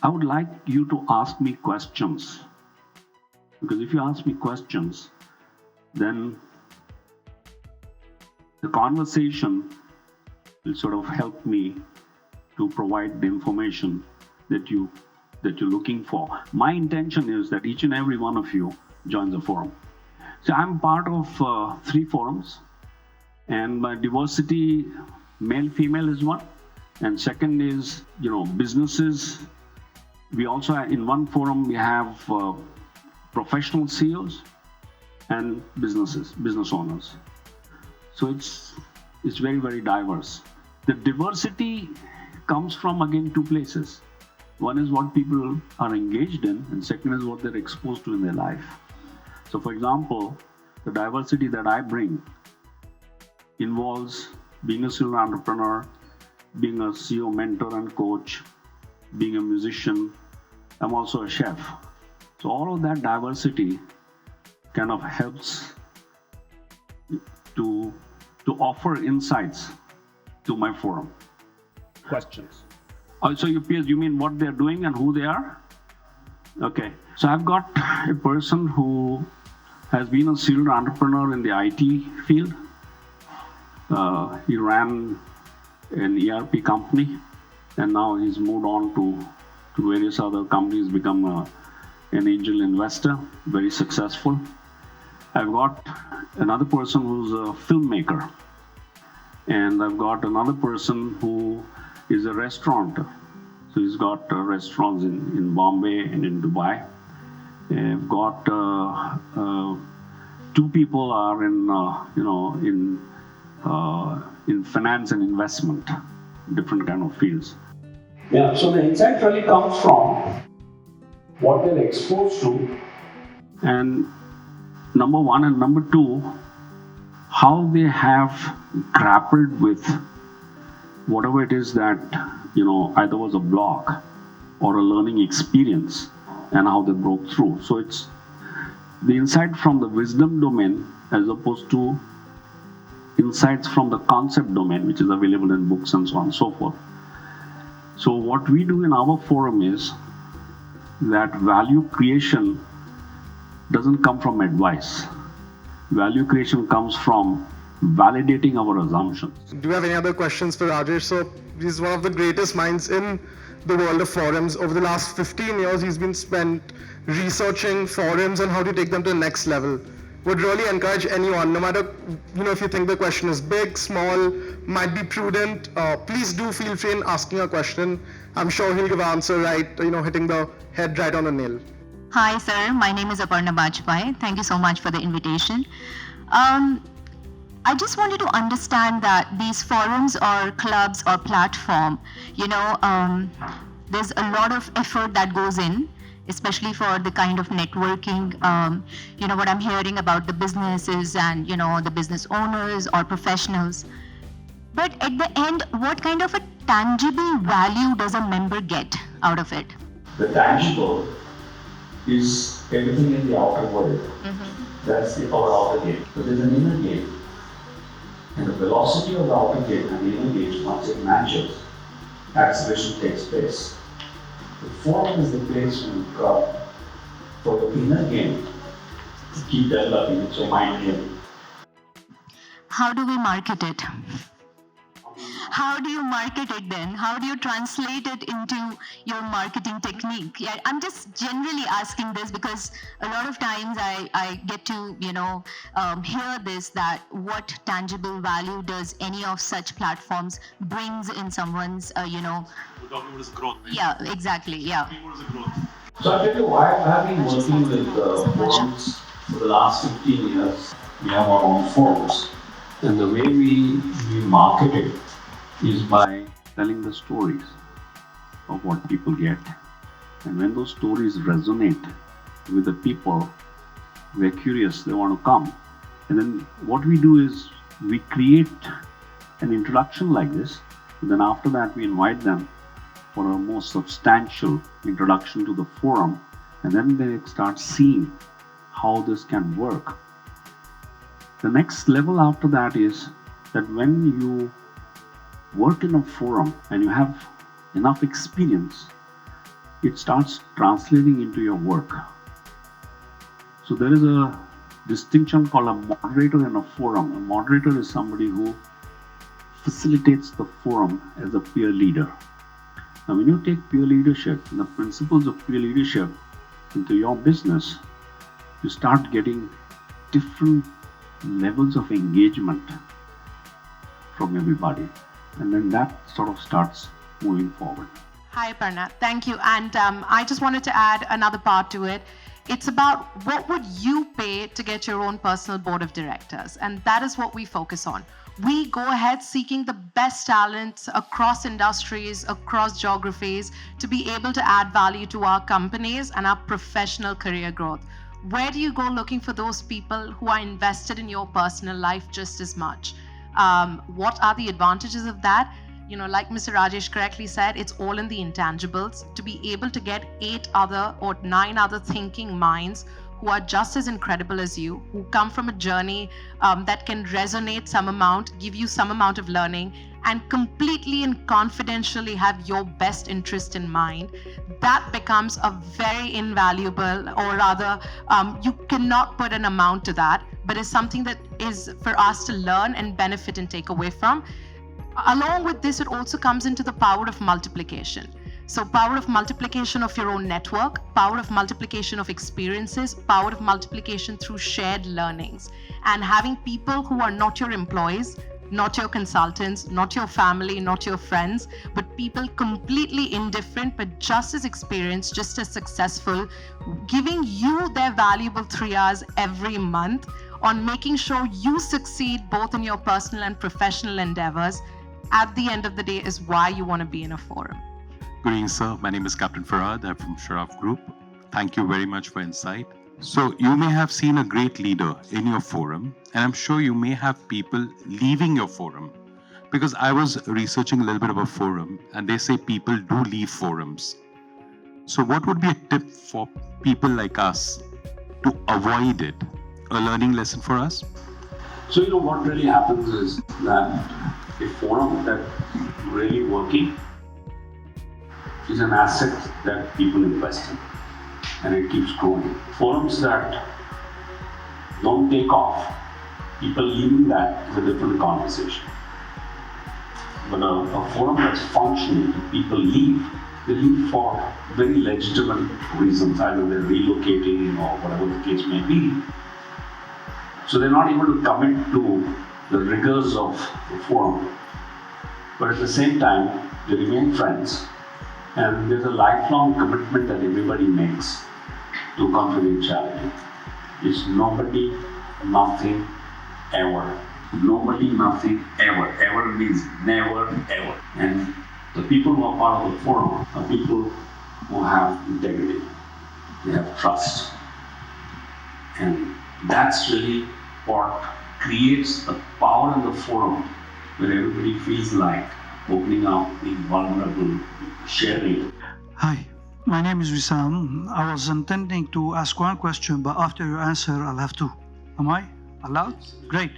I would like you to ask me questions, because if you ask me questions, then the conversation will sort of help me to provide the information that you're looking for. My intention is that each and every one of you joins the forum. So I'm part of 3 forums, and my diversity, male, female is one, and second is, businesses. We also, in one forum, we have professional CEOs and business owners. So it's very, very diverse. The diversity comes from, again, 2 places. One is what people are engaged in, and second is what they're exposed to in their life. So, for example, the diversity that I bring involves being a serial entrepreneur, being a CEO mentor and coach, being a musician. I'm also a chef. So all of that diversity kind of helps to offer insights to my forum. Questions? Also, you mean what they're doing and who they are? Okay. So I've got a person who has been a serial entrepreneur in the IT field. He ran an ERP company, and now he's moved on to various other companies, become an angel investor, very successful. I've got another person who's a filmmaker, and I've got another person who is a restaurateur. So he's got restaurants in Bombay and in Dubai. I've got 2 people are in finance and investment, different kind of fields. Yeah, so the insight really comes from what they're exposed to, and number 1 and number 2, how they have grappled with whatever it is that, either was a block or a learning experience, and how they broke through. So it's the insight from the wisdom domain as opposed to insights from the concept domain, which is available in books and so on and so forth. So what we do in our forum is that value creation doesn't come from advice. Value creation comes from validating our assumptions. Do you have any other questions for Rajesh? So he's one of the greatest minds in the world of forums. Over the last 15 years, he's been spent researching forums and how to take them to the next level. Would really encourage anyone, no matter, if you think the question is big, small, might be prudent, please do feel free in asking a question. I'm sure he'll give an answer right, hitting the head right on the nail. Hi, sir. My name is Aparna Bajpai. Thank you so much for the invitation. I just wanted to understand that these forums or clubs or platform, there's a lot of effort that goes in, especially for the kind of networking, what I'm hearing about the businesses and, the business owners or professionals. But at the end, what kind of a tangible value does a member get out of it? The tangible is everything in the outer world. Mm-hmm. That's our outer gate. But there's an inner gate. And the velocity of the outer gate and the inner gate, once it matches, acceleration takes place. The forum is the place when you come for the inner game to keep developing it, so mind game. How do we market it? How do you market it then? How do you translate it into your marketing technique? Yeah, I'm just generally asking this because a lot of times I get to, hear this, that what tangible value does any of such platforms brings in someone's, We're talking about is growth. Right? Yeah, exactly, yeah. So I'll tell you why I've been working with forums for the last 15 years. We have our own forums. And the way we market it is by telling the stories of what people get. And when those stories resonate with the people, they're curious, they want to come. And then what we do is we create an introduction like this. And then after that, we invite them for a more substantial introduction to the forum. And then they start seeing how this can work. The next level after that is that when you work in a forum and you have enough experience, it starts translating into your work. So there is a distinction called a moderator in a forum. A moderator is somebody who facilitates the forum as a peer leader. Now, when you take peer leadership, the principles of peer leadership into your business, you start getting different levels of engagement from everybody. And then that sort of starts moving forward. Hi, Parna. Thank you. And I just wanted to add another part to it. It's about what would you pay to get your own personal board of directors? And that is what we focus on. We go ahead seeking the best talents across industries, across geographies, to be able to add value to our companies and our professional career growth. Where do you go looking for those people who are invested in your personal life just as much? What are the advantages of that? You know, like Mr. Rajesh correctly said, it's all in the intangibles. To be able to get 8 other or 9 other thinking minds who are just as incredible as you, who come from a journey that can resonate some amount, give you some amount of learning, and completely and confidentially have your best interest in mind, that becomes a very invaluable, or rather, you cannot put an amount to that, but it's something that is for us to learn and benefit and take away from. Along with this, it also comes into the power of multiplication. So power of multiplication of your own network, power of multiplication of experiences, power of multiplication through shared learnings, and having people who are not your employees, not your consultants, not your family, not your friends, but people completely indifferent, but just as experienced, just as successful, giving you their valuable 3 hours every month on making sure you succeed both in your personal and professional endeavors. At the end of the day is why you want to be in a forum. Good evening, sir. My name is Captain Farad. I'm from Sharaf Group. Thank you very much for insight. So you may have seen a great leader in your forum, and I'm sure you may have people leaving your forum, because I was researching a little bit about forum, and they say people do leave forums. So what would be a tip for people like us to avoid it? A learning lesson for us? So, what really happens is that a forum that really working is an asset that people invest in, and it keeps growing. Forums that don't take off, people leaving that is a different conversation. But a forum that's functioning, people leave, they leave for very legitimate reasons, either they're relocating or whatever the case may be. So they're not able to commit to the rigors of the forum, but at the same time, they remain friends, and there's a lifelong commitment that everybody makes to confidentiality. It's nobody, nothing, ever. Nobody, nothing, ever. Ever means never, ever. And the people who are part of the forum are people who have integrity, they have trust, and that's really what creates the power in the forum, where everybody feels like opening up, being vulnerable, sharing. Hi, my name is Wissam. I was intending to ask one question, but after your answer, I'll have two. Am I allowed? Great.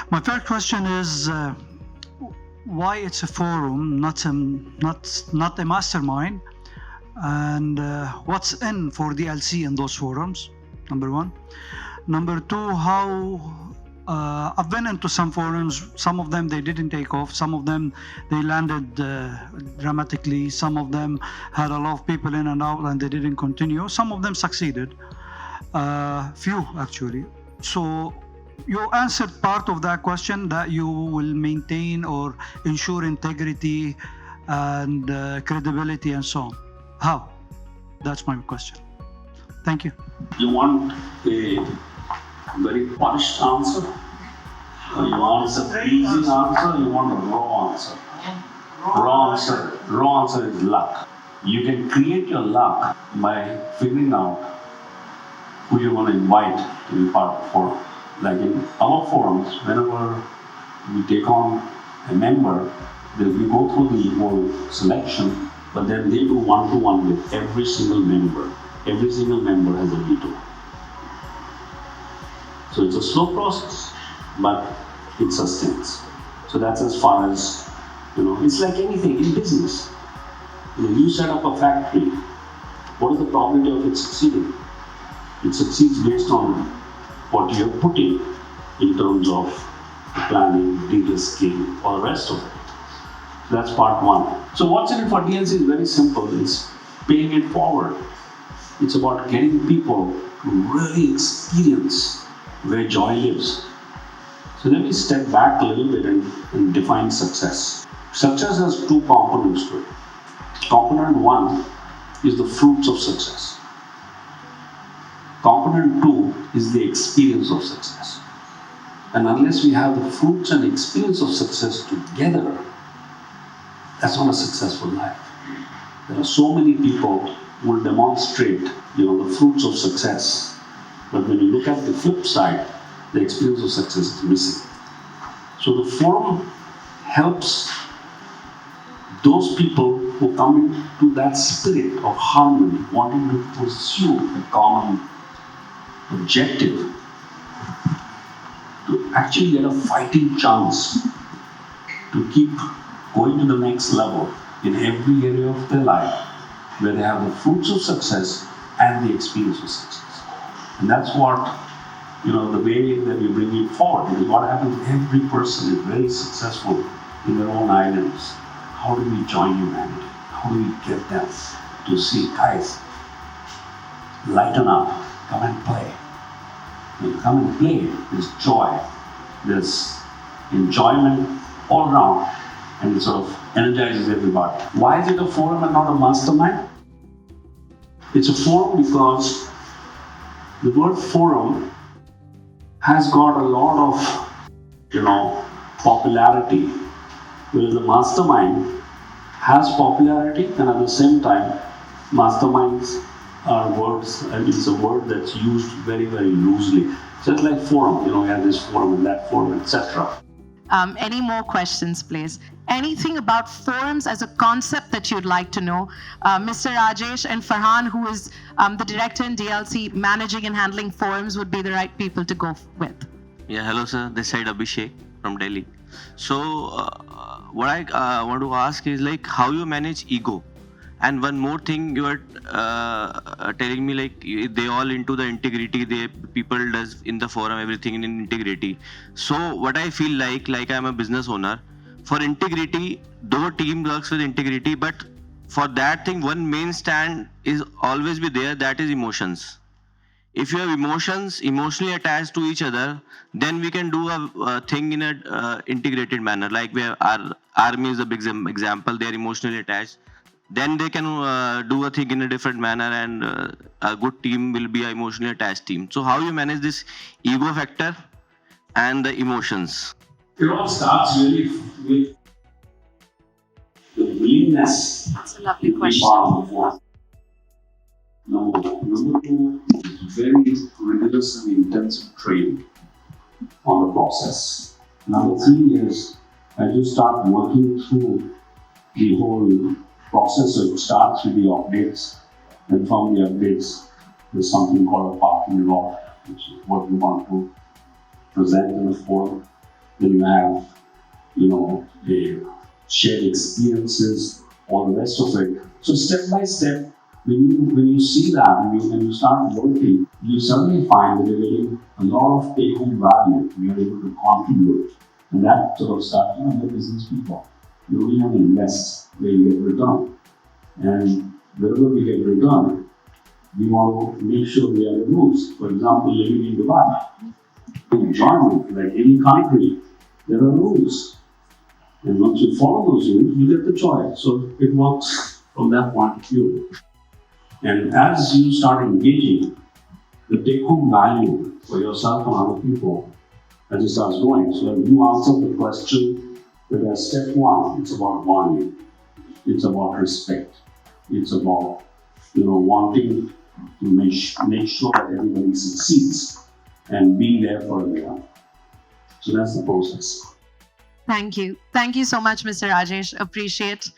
My first question is why it's a forum, not a mastermind, and what's in for DLC in those forums? Number one. Number two, how I've been into some forums. Some of them they didn't take off. Some of them they landed dramatically. Some of them had a lot of people in and out and they didn't continue. Some of them succeeded. Few actually. So you answered part of that question, that you will maintain or ensure integrity and credibility and so on. How? That's my question. Thank you. You want a very polished answer? Or you want a pleasing answer? You want a raw answer? Raw answer is luck. You can create your luck by figuring out who you want to invite to be part of the forum. Like in our forums, whenever we take on a member, we go through the whole selection, but then they do one-to-one with every single member. Every single member has a veto. So it's a slow process, but it sustains. So that's as far as, it's like anything in business. You set up a factory, What is the probability of it succeeding? It succeeds based on what you have put in terms of planning, de-risking, or the rest of it. That's part one. So what's in it for DLC is very simple. It's paying it forward. It's about getting people to really experience where joy lives. So let me step back a little bit and define success. Success has two components to it. Component one is the fruits of success. Component two is the experience of success. And unless we have the fruits and experience of success together, that's not a successful life. There are so many people who will demonstrate, the fruits of success. But when you look at the flip side, the experience of success is missing. So the forum helps those people who come into that spirit of harmony, wanting to pursue a common objective, to actually get a fighting chance to keep going to the next level in every area of their life, where they have the fruits of success and the experience of success. And that's what, the way that we bring it forward. Because what happens, every person is very successful in their own islands. How do we join humanity? How do we get them to see, guys, lighten up, come and play. When you come and play, there's joy, there's enjoyment all around, and it sort of energizes everybody. Why is it a forum and not a mastermind? It's a forum because the word forum has got a lot of, popularity, whereas the mastermind has popularity, and at the same time, masterminds are words, and it's a word that's used very, very loosely. Just like forum, we have this forum and that forum, etc. Any more questions, please? Anything about forums as a concept that you'd like to know? Mr. Rajesh and Farhan, who is the director in DLC, managing and handling forums, would be the right people to go with. Yeah, hello sir, this side Abhishek from Delhi. So what I want to ask is like how you manage ego. And one more thing, you are telling me like they all into the integrity, people does in the forum everything in integrity. So what I feel like I'm a business owner, for integrity, though team works with integrity, but for that thing, one main stand is always be there, that is emotions. If you have emotions emotionally attached to each other, then we can do a thing in a integrated manner. Like our army is a big example, they are emotionally attached. Then they can do a thing in a different manner, and a good team will be an emotionally attached team. So how you manage this ego factor and the emotions? It all starts really with the willingness. That's a lovely to be question. part of the forum. Number one. Number two is very rigorous and intensive training on the process. Number three is as you start working through the whole process, so it starts with the updates, and from the updates, there's something called a parking lot, which is what you want to present in the forum. Then you have, the shared experiences, all the rest of it. So step by step, when you see that and you start working, you suddenly find that you're getting a lot of take-home value. You're able to contribute, and that sort of starts. We're business people. You only have to invest where you get return, and wherever we get return, we want to make sure we have the rules. For example, living in Dubai, enjoyment, like any country, there are rules. And once you follow those rules, you get the joy. So it works from that point of view. And as you start engaging, the take-home value for yourself and other people as it starts going. So when you answer the question, that as step one, it's about bonding. It's about respect. It's about, wanting to make sure that everybody succeeds and being there for everyone. So that's the process. Thank you. Thank you so much, Mr. Rajesh. Appreciate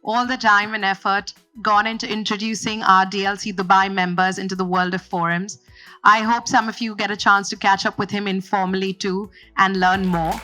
all the time and effort gone into introducing our DLC Dubai members into the world of forums. I hope some of you get a chance to catch up with him informally too and learn more.